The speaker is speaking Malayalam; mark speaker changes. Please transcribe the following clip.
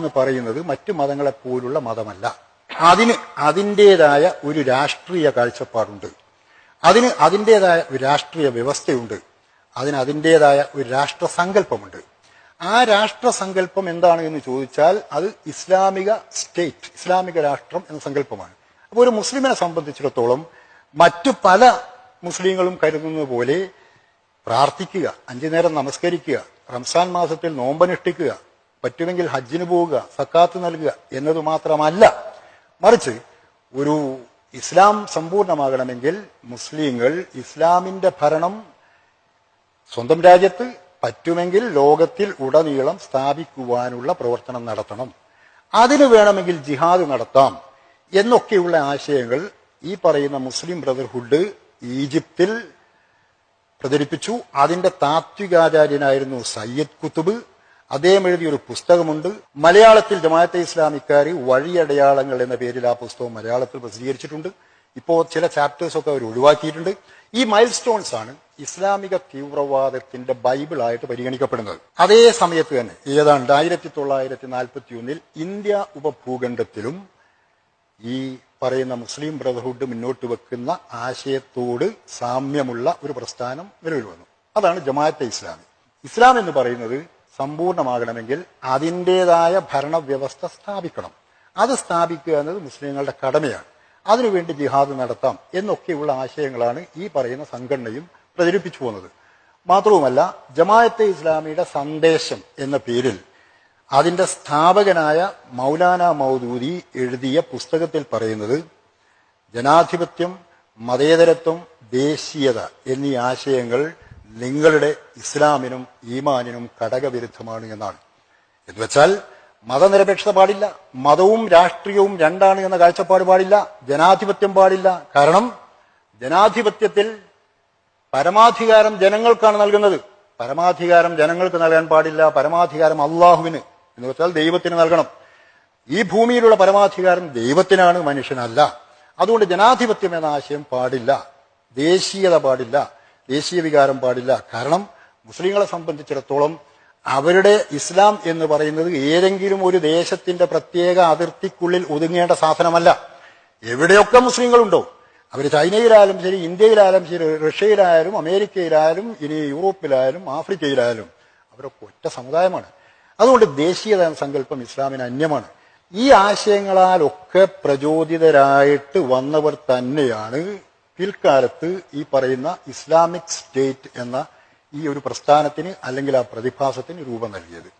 Speaker 1: എന്ന് പറയുന്നത് മറ്റു മതങ്ങളെപ്പോലുള്ള മതമല്ല. അതിന് അതിൻ്റെതായ ഒരു രാഷ്ട്രീയ കാഴ്ചപ്പാടുണ്ട്, അതിന് അതിൻ്റെതായ ഒരു രാഷ്ട്രീയ വ്യവസ്ഥയുണ്ട്, അതിന് അതിൻ്റെതായ ഒരു രാഷ്ട്രസങ്കല്പമുണ്ട്. ആ രാഷ്ട്രസങ്കല്പം എന്താണ് എന്ന് ചോദിച്ചാൽ അത് ഇസ്ലാമിക സ്റ്റേറ്റ്, ഇസ്ലാമിക രാഷ്ട്രം എന്ന സങ്കല്പമാണ്. അപ്പോൾ ഒരു മുസ്ലിമിനെ സംബന്ധിച്ചിടത്തോളം മറ്റു പല മുസ്ലിങ്ങളും കരുതുന്നത് പോലെ പ്രാർത്ഥിക്കുക, 5 നേരം നമസ്കരിക്കുക, റംസാൻ മാസത്തിൽ നോമ്പനുഷ്ഠിക്കുക, പറ്റുമെങ്കിൽ ഹജ്ജിന് പോവുക, സക്കാത്ത് നൽകുക എന്നത് മാത്രമല്ല. മറിച്ച് ഒരു ഇസ്ലാം സമ്പൂർണ്ണമാകണമെങ്കിൽ മുസ്ലിങ്ങൾ ഇസ്ലാമിന്റെ ഭരണം സ്വന്തം രാജ്യത്ത്, പറ്റുമെങ്കിൽ ലോകത്തിൽ ഉടനീളം സ്ഥാപിക്കുവാനുള്ള പ്രവർത്തനം നടത്തണം. അതിന് വേണമെങ്കിൽ ജിഹാദ് നടത്താം എന്നൊക്കെയുള്ള ആശയങ്ങൾ ഈ പറയുന്ന മുസ്ലിം ബ്രദർഹുഡ് ഈജിപ്തിൽ പ്രചരിപ്പിച്ചു. അതിന്റെ താത്വികാചാര്യനായിരുന്നു സയ്യിദ് കുത്തുബ്. അദ്ദേഹം എഴുതിയൊരു പുസ്തകമുണ്ട്. മലയാളത്തിൽ ജമാഅത്തെ ഇസ്ലാമിക്കാർ വഴിയടയാളങ്ങൾ എന്ന പേരിൽ ആ പുസ്തകം മലയാളത്തിൽ പ്രസിദ്ധീകരിച്ചിട്ടുണ്ട്. ഇപ്പോൾ ചില ചാപ്റ്റേഴ്സ് ഒക്കെ അവർ ഒഴിവാക്കിയിട്ടുണ്ട്. ഈ മൈൽ സ്റ്റോൺസ് ആണ് ഇസ്ലാമിക തീവ്രവാദത്തിന്റെ ബൈബിളായിട്ട് പരിഗണിക്കപ്പെടുന്നത്. അതേ സമയത്ത് തന്നെ ഏതാണ്ട് 1941 ഇന്ത്യ ഉപഭൂഖണ്ഡത്തിലും ഈ പറയുന്ന മുസ്ലിം ബ്രദർഹുഡ് മുന്നോട്ട് വെക്കുന്ന ആശയത്തോട് സാമ്യമുള്ള ഒരു പ്രസ്ഥാനം നിലവിൽ വന്നു. അതാണ് ജമാഅത്തെ ഇസ്ലാമി. ഇസ്ലാം എന്ന് പറയുന്നത് സമ്പൂർണ്ണമാകണമെങ്കിൽ അതിൻ്റെതായ ഭരണവ്യവസ്ഥ സ്ഥാപിക്കണം. അത് സ്ഥാപിക്കുക എന്നത് മുസ്ലിങ്ങളുടെ കടമയാണ്. അതിനുവേണ്ടി ജിഹാദ് നടത്താം എന്നൊക്കെയുള്ള ആശയങ്ങളാണ് ഈ പറയുന്ന സംഘടനയും പ്രചരിപ്പിച്ചു പോകുന്നത്. മാത്രവുമല്ല, ജമാഅത്തെ ഇസ്ലാമിയുടെ സന്ദേശം എന്ന പേരിൽ അതിന്റെ സ്ഥാപകനായ മൗലാന മൗദൂദി എഴുതിയ പുസ്തകത്തിൽ പറയുന്നത് ജനാധിപത്യം, മതേതരത്വം, ദേശീയത എന്നീ ആശയങ്ങൾ നിങ്ങളുടെ ഇസ്ലാമിനും ഈമാനിനും ഘടകവിരുദ്ധമാണ് എന്നാണ്. എന്നുവെച്ചാൽ മതനിരപേക്ഷത പാടില്ല, മതവും രാഷ്ട്രീയവും രണ്ടാണ് എന്ന കാഴ്ചപ്പാട് പാടില്ല, ജനാധിപത്യം പാടില്ല. കാരണം ജനാധിപത്യത്തിൽ പരമാധികാരം ജനങ്ങൾക്കാണ് നൽകുന്നത്. പരമാധികാരം ജനങ്ങൾക്ക് നൽകാൻ പാടില്ല. പരമാധികാരം അള്ളാഹുവിന്, എന്ന് വെച്ചാൽ ദൈവത്തിന് നൽകണം. ഈ ഭൂമിയിലുള്ള പരമാധികാരം ദൈവത്തിനാണ്, മനുഷ്യനല്ല. അതുകൊണ്ട് ജനാധിപത്യം എന്ന ആശയം പാടില്ല, ദേശീയത പാടില്ല, ദേശീയ വികാരം പാടില്ല. കാരണം മുസ്ലിങ്ങളെ സംബന്ധിച്ചിടത്തോളം അവരുടെ ഇസ്ലാം എന്ന് പറയുന്നത് ഏതെങ്കിലും ഒരു ദേശത്തിന്റെ പ്രത്യേക അതിർത്തിക്കുള്ളിൽ ഒതുങ്ങേണ്ട സാധനമല്ല. എവിടെയൊക്കെ മുസ്ലിങ്ങളുണ്ടോ, അവർ ചൈനയിലായാലും ശരി, ഇന്ത്യയിലായാലും ശരി, റഷ്യയിലായാലും അമേരിക്കയിലായാലും ഇനി യൂറോപ്പിലായാലും ആഫ്രിക്കയിലായാലും അവരൊക്കെ ഒറ്റ സമുദായമാണ്. അതുകൊണ്ട് ദേശീയത എന്ന സങ്കല്പം ഇസ്ലാമിന് അന്യമാണ്. ഈ ആശയങ്ങളാലൊക്കെ പ്രചോദിതരായിട്ട് വന്നവർ തന്നെയാണ് പിൽക്കാലത്ത് ഈ പറയുന്ന ഇസ്ലാമിക് സ്റ്റേറ്റ് എന്ന ഈ ഒരു പ്രസ്ഥാനത്തിന് അല്ലെങ്കിൽ ആ പ്രതിഭാസത്തിന് രൂപം നൽകിയത്.